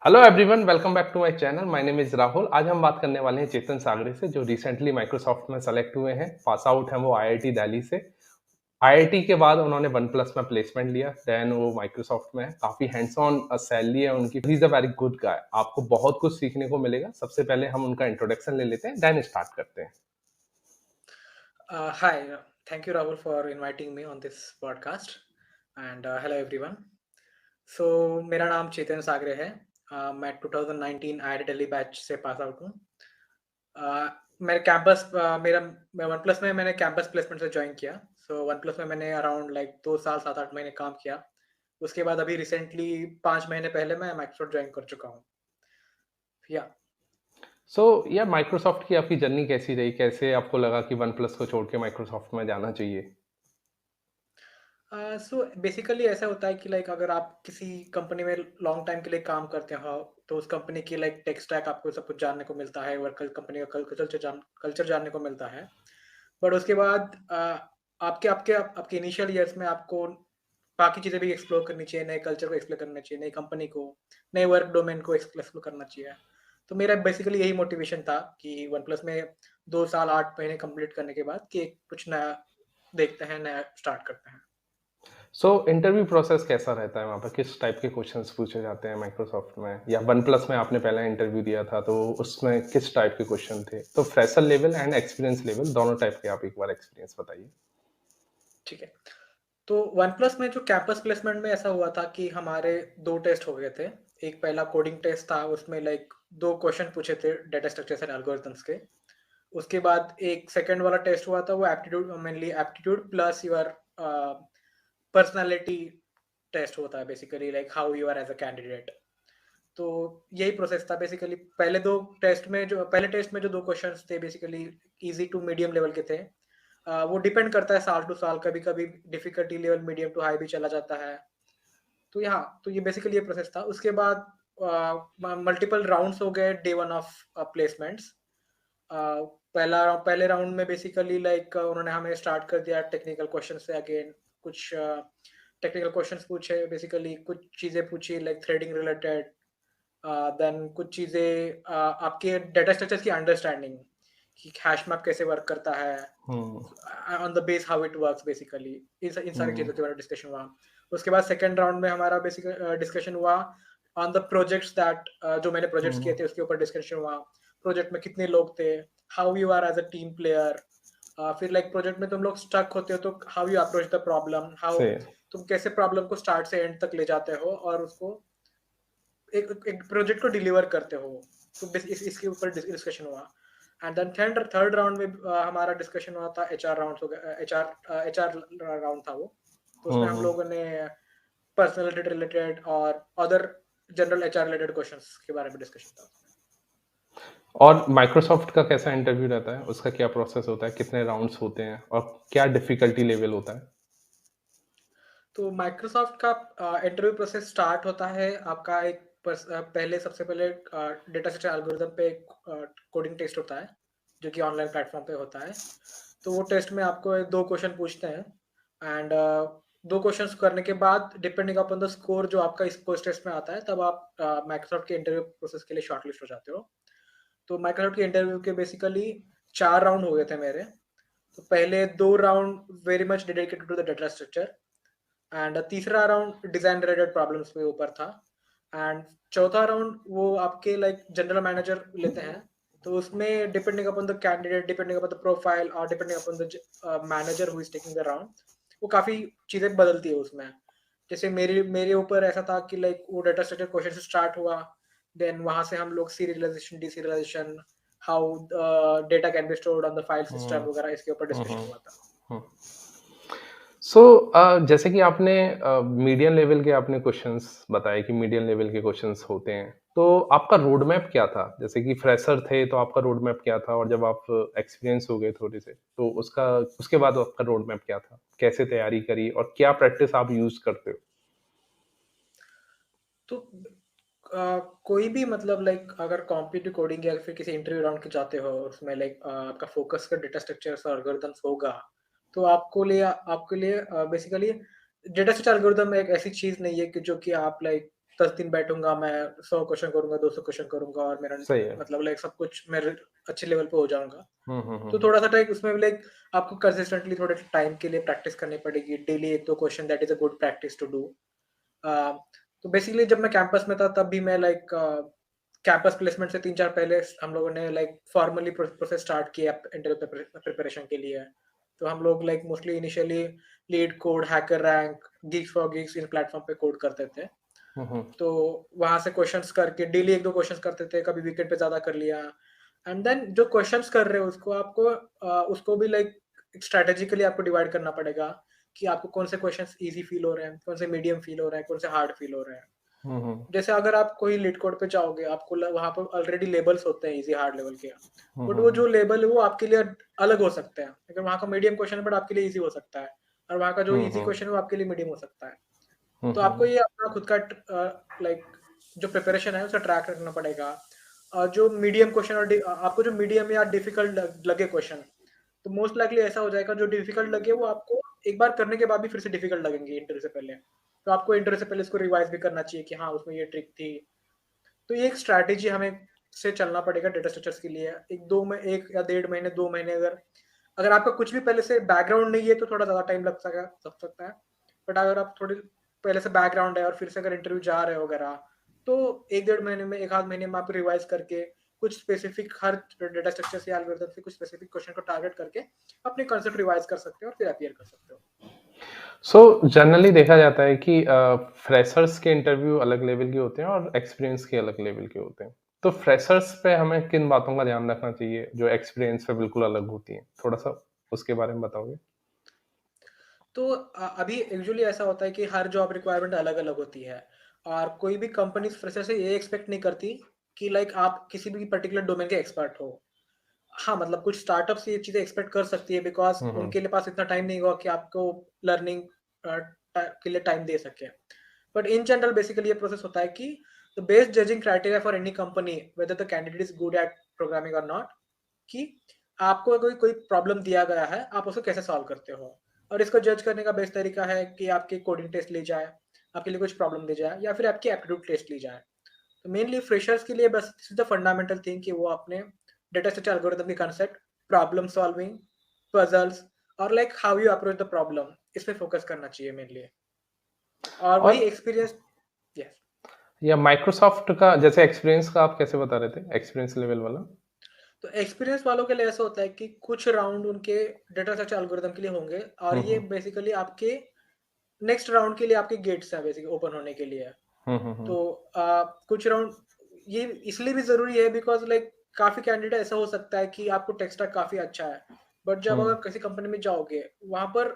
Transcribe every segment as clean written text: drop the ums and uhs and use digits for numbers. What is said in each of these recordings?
Hello everyone, welcome back to my channel. My name is Rahul. आज हम बात करने वाले हैं चेतन सागरे से, जो रिसेंटली माइक्रोसॉफ्ट में सेलेक्ट हुए हैं। पास आउट हैं वो आईआईटी दिल्ली से। आईआईटी के बाद उन्होंने वन प्लस में प्लेसमेंट लिया, देन वो माइक्रोसॉफ्ट में है। काफ़ी हैंड्स ऑन सैलरी है उनकी। He is a very good guy. आपको बहुत कुछ सीखने को मिलेगा। सबसे पहले हम उनका इंट्रोडक्शन ले लेते हैं, देन स्टार्ट करते हैं। Hi, thank you, Rahul, for inviting me on this podcast. And hello, everyone. So, मेरा नाम चेतन सागरे है। मैं 2019 आई दिल्ली बैच से पास आउट हूँ। मेरे कैंपस मेरा मैं वन प्लस में मैंने कैंपस प्लेसमेंट से ज्वाइन किया। सो वन प्लस में मैंने अराउंड लाइक 2 साल 7-8 महीने काम किया। उसके बाद अभी रिसेंटली 5 महीने पहले मैं माइक्रोसॉफ्ट ज्वाइन कर चुका हूँ। या सो यार, माइक्रोसॉफ्ट की आपकी जर्नी कैसी रही? कैसे आपको लगा कि वन प्लस को छोड़ के माइक्रोसॉफ्ट में जाना चाहिए? सो बेसिकली ऐसा होता है कि लाइक अगर आप किसी कंपनी में लॉन्ग टाइम के लिए काम करते हो तो उस कंपनी की लाइक टेक स्टैक आपको सब कुछ जानने को मिलता है, वर्क कंपनी का कल्चर जानने को मिलता है। बट उसके बाद आपके आपके आपके इनिशियल ईयर्स में आपको बाकी चीज़ें भी एक्सप्लोर करनी चाहिए, नए कल्चर को एक्सप्लोर करना चाहिए, नई कंपनी को, नए वर्क डोमेन को एक्सप्लोर करना चाहिए। तो मेरा बेसिकली यही मोटिवेशन था कि वन प्लस में 2 साल 8 महीने कंप्लीट करने के बाद कि कुछ नया देखते हैं, नया स्टार्ट करते हैं। सो इंटरव्यू प्रोसेस कैसा रहता है वहाँ पे? किस टाइप के क्वेश्चंस पूछे जाते हैं माइक्रोसॉफ्ट में? या वन प्लस में आपने पहला इंटरव्यू दिया था, तो उसमें किस टाइप के क्वेश्चन थे? तो fresher level and experience level दोनों टाइप के आप एक बार एक्सपीरियंस बताइए। ठीक है। तो वनप्लस में जो कैंपस प्लेसमेंट में ऐसा हुआ था कि हमारे 2 टेस्ट हो गए थे। एक पहला कोडिंग टेस्ट था, उसमें लाइक 2 क्वेश्चन पूछे थे डेटा स्ट्रक्चर्स एंड एल्गोरिथम्स के। उसके बाद एक सेकंड वाला टेस्ट हुआ था, वो aptitude mainly aptitude plus your personality test होता है basically like how you are as a candidate. तो यही प्रोसेस था बेसिकली। पहले टेस्ट में जो 2 क्वेश्चंस थे basically easy to medium level के थे। वो डिपेंड करता है साल टू साल, कभी-कभी difficulty level medium to high भी चला जाता है। तो ये बेसिकली ये प्रोसेस था। उसके बाद मल्टीपल राउंड्स हो गए डे 1 ऑफ प्लेसमेंट्स। अ, पहले राउंड में बेसिकली लाइक उन्होंने हमें स्टार्ट कर दिया टेक्निकल क्वेश्चन से अगेन। कुछ टेक्निकल क्वेश्चंस पूछे, बेसिकली कुछ चीज़ें पूछी लाइक थ्रेडिंग रिलेटेड। देन कुछ चीज़ें आपके डेटा स्ट्रक्चर्स की अंडरस्टैंडिंग कि हैश मैप कैसे वर्क करता है, hmm, on the base how it works basically. इन सारी हुँ, चीज़ों के बारे में डिस्कशन हुआ। उसके बाद सेकंड राउंड में हमारा बेसिक डिस्कशन हुआ ऑन द प्रोजेक्ट्स दैट जो मैंने प्रोजेक्ट्स किए हुँ, थे उसके ऊपर डिस्कशन हुआ। प्रोजेक्ट में कितने लोग थे, how you are as a team player. फिर लाइक प्रोजेक्ट में तुम लोग स्टक होते हो तो how you approach the problem, how सही। तुम कैसे प्रॉब्लम को स्टार्ट से एंड तक ले जाते हो और उसको एक एक प्रोजेक्ट को डिलीवर करते हो। तो इसके ऊपर डिस्कशन हुआ। एंड देन थर्ड राउंड में हमारा डिस्कशन हुआ था एचआर राउंड हो गया। एचआर राउंड था वो। तो हुँ, उसमें हम हुँ। लोगों ने पर्सनालिटी रिलेटेड और other general HR related questions के बारे में डिस्कशन था उसमें। और माइक्रोसॉफ्ट का कैसा इंटरव्यू रहता है? उसका क्या प्रोसेस होता है? कितने राउंड्स होते हैं? और क्या डिफ़िकल्टी लेवल होता है? तो माइक्रोसॉफ्ट का इंटरव्यू प्रोसेस स्टार्ट होता है आपका पहले सबसे पहले डेटा स्ट्रक्चर एल्गोरिथम पे कोडिंग टेस्ट होता है, जो कि ऑनलाइन प्लेटफॉर्म पे होता है। तो वो टेस्ट में आपको 2 क्वेश्चन पूछते हैं। एंड 2 क्वेश्चंस करने के बाद डिपेंडिंग अपॉन द स्कोर जो आपका इस टेस्ट में आता है, तब आप माइक्रोसॉफ्ट के इंटरव्यू प्रोसेस के लिए शॉर्टलिस्ट हो जाते हो। तो माइक्रोसॉफ्ट के इंटरव्यू के बेसिकली 4 राउंड हो गए थे मेरे। तो पहले 2 round very much dedicated to the data structure and तीसरा राउंड डिज़ाइन रिलेटेड प्रॉब्लम्स पे ऊपर था। एंड चौथा राउंड वो आपके लाइक जनरल मैनेजर लेते हैं। तो उसमें depending upon the candidate, depending upon the profile और depending upon the manager who is taking the round, वो काफ़ी चीज़ें बदलती है उसमें। जैसे मेरे मेरे ऊपर ऐसा था कि लाइक वो डाटा स्ट्रक्चर क्वेश्चन से स्टार्ट हुआ। देन वहाँ से हम लोग serialization, deserialization, how data can be stored on the file hmm, system वगैरह इसके ऊपर हुँ, डिस्कशन हुँ, हुआ था। हुँ। सो जैसे कि आपने मीडियम लेवल के आपने क्वेश्चंस बताए कि मीडियम लेवल के क्वेश्चंस होते हैं। तो आपका रोड मैप क्या था? जैसे कि फ्रेशर थे तो आपका रोड मैप क्या था? और जब आप एक्सपीरियंस हो गए थोड़े से, तो उसके बाद आपका रोड मैप क्या था? कैसे तैयारी करी और क्या प्रैक्टिस आप यूज़ करते हो? तो कोई भी मतलब लाइक अगर कॉम्पिटिटिव कोडिंग या फिर किसी इंटरव्यू राउंड के जाते हो उसमें लाइक आपका फोकस का डेटा स्ट्रक्चर्स और एल्गोरिथम्स होगा, तो आपके लिए बेसिकली डेटा स्ट्रक्चर एल्गोरिथम एक ऐसी चीज़ नहीं है कि जो कि आप लाइक 10 दिन बैठूँगा, मैं 100 क्वेश्चन करूँगा, 200 क्वेश्चन करूँगा और मेरा सही है। मतलब लाइक सब कुछ मेरे अच्छे लेवल पे हो जाऊँगा। हुँ, हुँ, हुँ, तो हुँ। थोड़ा-सा लाइक उसमें भी लाइक आपको कंसिस्टेंटली थोड़े टाइम के लिए प्रैक्टिस करनी पड़ेगी। Daily 1-2 question that is a good practice to do. Uh, तो बेसिकली जब मैं कैंपस में था तब भी मैं लाइक कैंपस प्लेसमेंट से 3-4 पहले हम लोगों ने लाइक फॉर्मली प्रोसेस स्टार्ट किया इंटरव्यू प्रिपरेशन के लिए। तो हम लोग like mostly initially leet code, hacker rank, Geeks for Geeks in platform पे कोड करते थे। हुँ, हुँ। तो वहाँ से क्वेश्चंस करके डेली 1-2 क्वेश्चंस करते थे, कभी वीकेंड पे ज़्यादा कर लिया। एंड देन जो क्वेश्चंस कर रहे हो उसको आपको उसको भी लाइक स्ट्रैटेजिकली आपको डिवाइड करना पड़ेगा कि आपको कौन से क्वेश्चंस ईज़ी फील हो रहे हैं, कौन से मीडियम फील हो रहे हैं, कौन से हार्ड फील हो रहे हैं। हुँ, हुँ। जैसे अगर आप कोई लीड कोड पे जाओगे, आपको वहाँ पर ऑलरेडी लेबल्स होते हैं ईज़ी हार्ड लेवल के। हुँ, बट हुँ, वो हुँ। जो लेबल है वो आपके लिए अलग हो सकते हैं। अगर वहाँ का मीडियम क्वेश्चन है बट आपके लिए ईज़ी हो सकता है और वहाँ का जो हुँ, ईज़ी हुँ। क्वेश्चन है वो आपके लिए मीडियम हो सकता है। हुँ, तो आपको हुँ। ये अपना खुद का लाइक जो प्रिपरेशन है उसका ट्रैक रखना पड़ेगा। जो मीडियम क्वेश्चन और आपको जो मीडियम या डिफिकल्ट लगे क्वेश्चन, तो मोस्ट लाइकली ऐसा हो जाएगा जो डिफिकल्ट लगे वो आपको एक बार करने के बाद भी फिर से डिफिकल्ट लगेंगे इंटरव्यू से पहले। तो आपको इंटरव्यू से पहले इसको रिवाइज़ भी करना चाहिए कि हाँ, उसमें ये ट्रिक थी। तो ये एक स्ट्रैटेजी हमें से चलना पड़ेगा डेटा स्ट्रक्चर्स के लिए। 1 या डेढ़ महीने, 2 महीने अगर अगर आपका कुछ भी पहले से बैकग्राउंड नहीं है तो थोड़ा ज़्यादा टाइम लग सकता है। बट अगर आप थोड़ी पहले से बैकग्राउंड है और फिर से अगर इंटरव्यू जा रहे हो वगैरह, तो 1 डेढ़ महीने में, 1 आध महीने में आप रिवाइज़ करके कुछ स्पेसिफिक हर डेटा स्ट्रक्चर से या एल्गोरिथम से कुछ स्पेसिफिक क्वेश्चन को टारगेट करके अपने कॉन्सेप्ट रिवाइज़ कर सकते हो और फिर अपीयर कर सकते हो। सो जनरली देखा जाता है कि फ्रेशर्स के इंटरव्यू अलग लेवल के होते हैं और एक्सपीरियंस के अलग लेवल के होते हैं। तो फ्रेशर्स पे हमें किन बातों का ध्यान रखना चाहिए जो एक्सपीरियंस पे बिल्कुल अलग होती हैं? थोड़ा-सा उसके बारे में बताओगे? तो अभी यूजुअली ऐसा होता है कि हर जॉब रिक्वायरमेंट अलग-अलग होती है और कोई भी कंपनी फ्रेशर से ये एक्सपेक्ट नहीं करती कि लाइक आप किसी भी पर्टिकुलर डोमेन के एक्सपर्ट हो। हाँ, मतलब कुछ स्टार्टअप्स ये चीज़ें एक्सपेक्ट कर सकती है बिकॉज़ हुँ, हुँ। उनके लिए पास इतना टाइम नहीं होगा कि आपको लर्निंग अ, के लिए टाइम दे सकें। बट इन जनरल बेसिकली ये प्रोसेस होता है कि the best judging criteria for any company whether the candidate is good at programming और नॉट, कि आपको अगर कोई प्रॉब्लम दिया गया है, आप उसको कैसे सॉल्व करते हो? और इसको जज करने का बेस्ट तरीका है कि आपकी कोडिंग टेस्ट ली जाए, आपके लिए कुछ प्रॉब्लम दी जाए या फिर आपकी एप्टीट्यूड टेस्ट ली जाए। तो मेनली फ्रेशर्स के लिए बस this is the fundamental thing कि वो अपने डेटा स्ट्रक्चर एल्गोरिथम के कांसेप्ट, प्रॉब्लम सॉल्विंग, पज़ल्स और like how you approach the problem, इस पे फोकस करना चाहिए मेनली। और वही और एक्सपीरियंस। यस। या माइक्रोसॉफ्ट का जैसे एक्सपीरियंस का आप कैसे बता रहे थे? एक्सपीरियंस लेवल वाला? तो एक्सपीरियंस वालों के लिए ऐसा होता है कि कुछ राउंड उनके डेटा स्ट्रक्चर एल्गोरिथम के लिए होंगे और हुँ, ये हुँ। बेसिकली आपके नेक्स्ट राउंड के लिए आपके गेट्स हैं बेसिकली ओपन होने के लिए। हुँ, हुँ, हुँ। तो कुछ राउंड ये इसलिए भी ज़रूरी है बिकॉज़ लाइक काफ़ी कैंडिडेट ऐसा हो सकता है कि आपको टेक स्टैक काफ़ी अच्छा है, बट जब हुँ। अगर किसी कंपनी में जाओगे, वहाँ पर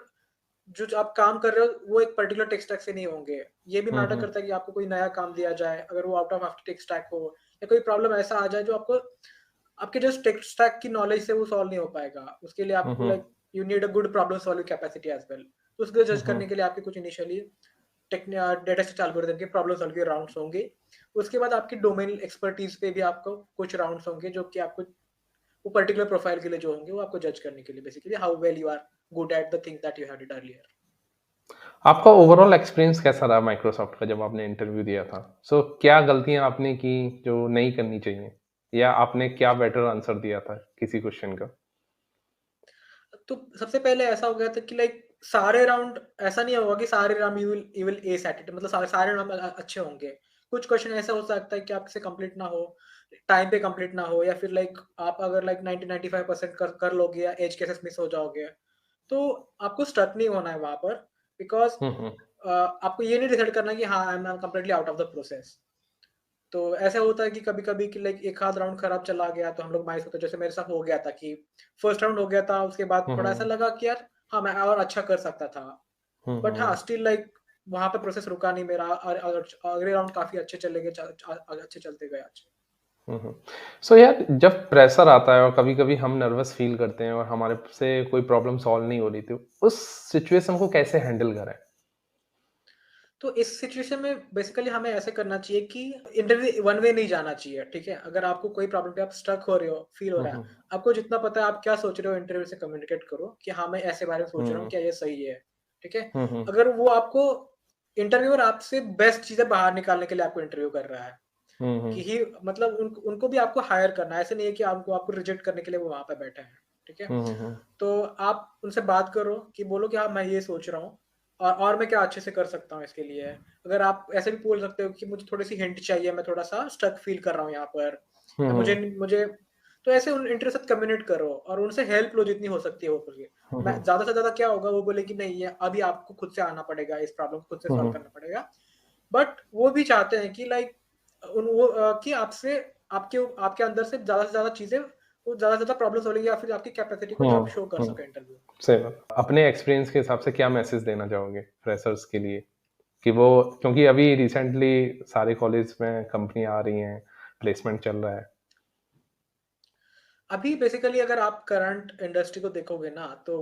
जो आप काम कर रहे हो, वो एक पर्टिकुलर टेक स्टैक से नहीं होंगे। ये भी हुँ, मैटर हुँ। करता है कि आपको कोई नया काम दिया जाए, अगर वो आउट ऑफ आपकी टेक स्टैक हो या कोई प्रॉब्लम ऐसा आ जाए जो आपको आपके जस्ट टेक स्टैक की नॉलेज से वो सॉल्व नहीं हो पाएगा। उसके लिए हुँ, आपको हुँ। Like you need a good problem solving capacity as well. तो उसको हुँ, जज करने हुँ। के लिए आपके कुछ इनिशियली डेटा सेट एल्गोरिथम के प्रॉब्लम सॉल्व के राउंड्स होंगे। उसके बाद आपकी डोमेन एक्सपर्टीज पे भी आपको कुछ राउंड्स होंगे जो कि आपको वो पर्टिकुलर प्रोफाइल के लिए जो होंगे वो आपको जज करने के लिए basically how well you are good at the things that you have did earlier. आपका ओवरऑल एक्सपीरियंस कैसा रहा माइक्रोसॉफ्ट का जब आपने इंटरव्यू दिया था? सो क्या गलतियाँ आपने की जो नहीं करनी चाहिए? या आपने क्या बेटर आंसर दिया था किसी क्वेश्चन का? तो सबसे पहले ऐसा हो गया था कि लाइक सारे राउंड ऐसा नहीं होगा कि सारे round you will S at it, मतलब सारे राउंड अच्छे होंगे। कुछ क्वेश्चन ऐसा हो सकता है कि आपसे कंप्लीट ना हो, टाइम पे कंप्लीट ना हो या फिर लाइक आप अगर लाइक 90-95% कर लोगे या एज केसेस मिस हो जाओगे, तो आपको स्टक नहीं होना है वहाँ पर बिकॉज़ हुँ, हुँ। आपको ये नहीं डिसाइड करना कि हाँ, I am completely out of the process. तो ऐसा होता है कि कभी-कभी कि लाइक एक आध राउंड खराब चला गया तो हम लोग मायूस होते हैं। जैसे मेरे साथ हो गया था कि फर्स्ट राउंड हो गया था, उसके बाद हुँ, थोड़ा ऐसा हुँ। लगा कि यार हाँ, मैं और अच्छा कर सकता था। हुँ, बट हाँ, हुँ। स्टिल लाइक वहाँ पे प्रोसेस रुका नहीं मेरा और अगले राउंड काफ़ी अच्छे चले गए, अच्छे चलते गए आज। हुँ, हुँ। सो यार जब प्रेशर आता है और कभी-कभी हम नर्वस फ़ील करते हैं और हमारे से कोई प्रॉब्लम सॉल्व नहीं हो रही थी, उस सिचुएशन को कैसे हैंडल करें? तो इस सिचुएशन में बेसिकली हमें ऐसे करना चाहिए कि इंटरव्यू वन वे नहीं जाना चाहिए, ठीक है? अगर आपको कोई प्रॉब्लम पे आप स्टक हो रहे हो, फील हो हुँ, रहा है, हुँ। आपको जितना पता है आप क्या सोच रहे हो इंटरव्यू से कम्युनिकेट करो कि हाँ, मैं ऐसे बारे में सोच रहा हूँ, हुँ। क्या ये सही है? ठीक है? हुँ, हुँ। अगर वो आपको इंटरव्यूअर आपसे बेस्ट चीज़ें बाहर निकालने के लिए आपको इंटरव्यू कर रहा है, हुँ, कि हुँ। ही मतलब उनको भी आपको हायर करना है, ऐसे नहीं है कि आपको आपको रिजेक्ट करने के लिए वो वहाँ पे बैठे हैं, ठीक है? हुँ, हुँ, हुँ। तो आप उनसे बात करो कि बोलो कि हाँ, मैं ये सोच रहा हूँ और मैं क्या अच्छे से कर सकता हूँ इसके लिए। अगर आप ऐसे भी बोल सकते हो कि मुझे थोड़ी-सी हिंट चाहिए, मैं थोड़ा-सा स्टक फ़ील कर रहा हूँ यहाँ पर। हुँ, मुझे हुँ। मुझे तो ऐसे उन इंटर के साथ कम्युनिकेट करो और उनसे हेल्प लो जितनी हो सकती है वो करके। हुँ, मैं हुँ। ज़्यादा से ज़्यादा क्या होगा वो बोले कि नहीं ये अभी आपको खुद से आना पड़ेगा, इस प्रॉब्लम को खुद से हुँ, सॉल्व हुँ। करना पड़ेगा। बट वो भी चाहते हैं कि लाइक वो कि आपसे आपके अंदर से ज़्यादा चीज़ें वो ज़्यादा से ज़्यादा प्रॉब्लम सॉल्विंग या फिर आपकी कैपेसिटी को जो आप हुँ, शो कर हुँ। सकें इंटरव्यू में। सही बात। अपने एक्सपीरियंस के हिसाब से क्या मैसेज देना चाहोगे फ्रेशर्स के लिए? कि वो क्योंकि अभी रिसेंटली सारे कॉलेज में कंपनियाँ आ रही हैं, प्लेसमेंट चल रहा है। अभी बेसिकली अगर आप करंट इंडस्ट्री को देखोगे ना, तो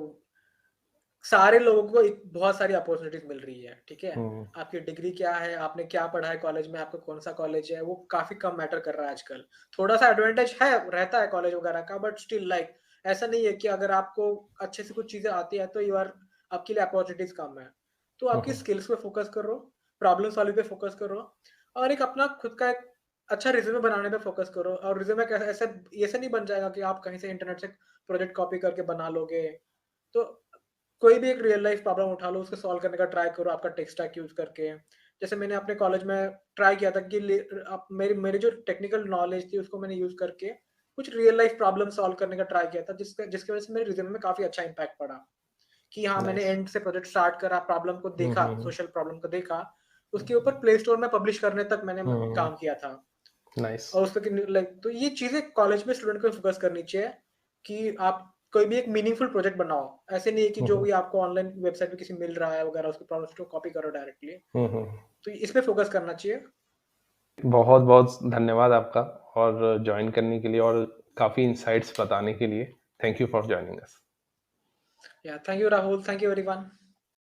सारे लोगों को एक बहुत सारी अपॉर्च्युनिटीज़ मिल रही है, ठीक है? हुँ, आपकी डिग्री क्या है, आपने क्या पढ़ा है कॉलेज में, आपका कौन-सा कॉलेज है, वो काफ़ी कम मैटर कर रहा है आजकल। थोड़ा-सा एडवांटेज है रहता है कॉलेज वगैरह का बट स्टिल लाइक ऐसा नहीं है कि अगर आपको अच्छे से कुछ चीज़ें आती हैं तो यू आर आपके लिए अपॉर्च्युनिटीज़ कम है। तो हुँ, आपकी हुँ, स्किल्स पे फ़ोकस करो, प्रॉब्लम सॉल्विंग पे फ़ोकस करो और एक अपना खुद का एक अच्छा रिज़्यूमे बनाने पे फ़ोकस करो और रिज़्यूमे कैसे ऐसे ऐसे नहीं बन जाएगा कि आप कहीं से इंटरनेट से प्रोजेक्ट कॉपी करके बना लोगे। तो कोई भी एक रियल लाइफ प्रॉब्लम उठा लो, उसको सॉल्व करने का ट्राई करो आपका टेक स्टैक यूज़ करके। जैसे मैंने अपने कॉलेज में ट्राई किया था कि मेरी मेरी जो टेक्निकल नॉलेज थी उसको मैंने यूज़ करके कुछ रियल लाइफ प्रॉब्लम सॉल्व करने का ट्राई किया था जिसके जिसकी वज़ह से मेरे रिज़्यूमे में काफ़ी अच्छा इम्पैक्ट पड़ा। कि हाँ, मैंने नाइस। एंड से प्रोजेक्ट स्टार्ट करा, प्रॉब्लम को हुँ, देखा, हुँ, हुँ। सोशल प्रॉब्लम को देखा, उसके ऊपर प्ले स्टोर में पब्लिश करने तक मैंने हुँ, हुँ, हुँ। काम किया था। नाइस। और उसपे कि लाइक तो ये चीज़ें कॉलेज में स्टूडेंट को फ़ोकस करनी चाहिए कि आप कोई भी एक मीनिंगफुल प्रोजेक्ट बनाओ। ऐसे नहीं है कि हुँ, जो हुँ। भी आपको ऑनलाइन वेबसाइट पे किसी मिल रहा है वगैरह उसके प्रॉब्लम्स को कॉपी करो डायरेक्टली। हुँ, हुँ। तो इस पे फ़ोकस करना चाहिए। बहुत-बहुत धन्यवाद आपका और जॉइन करने के लिए और काफ़ी इनसाइट्स बताने के लिए। Thank you for joining us. Yeah thank you Rahul, thank you everyone.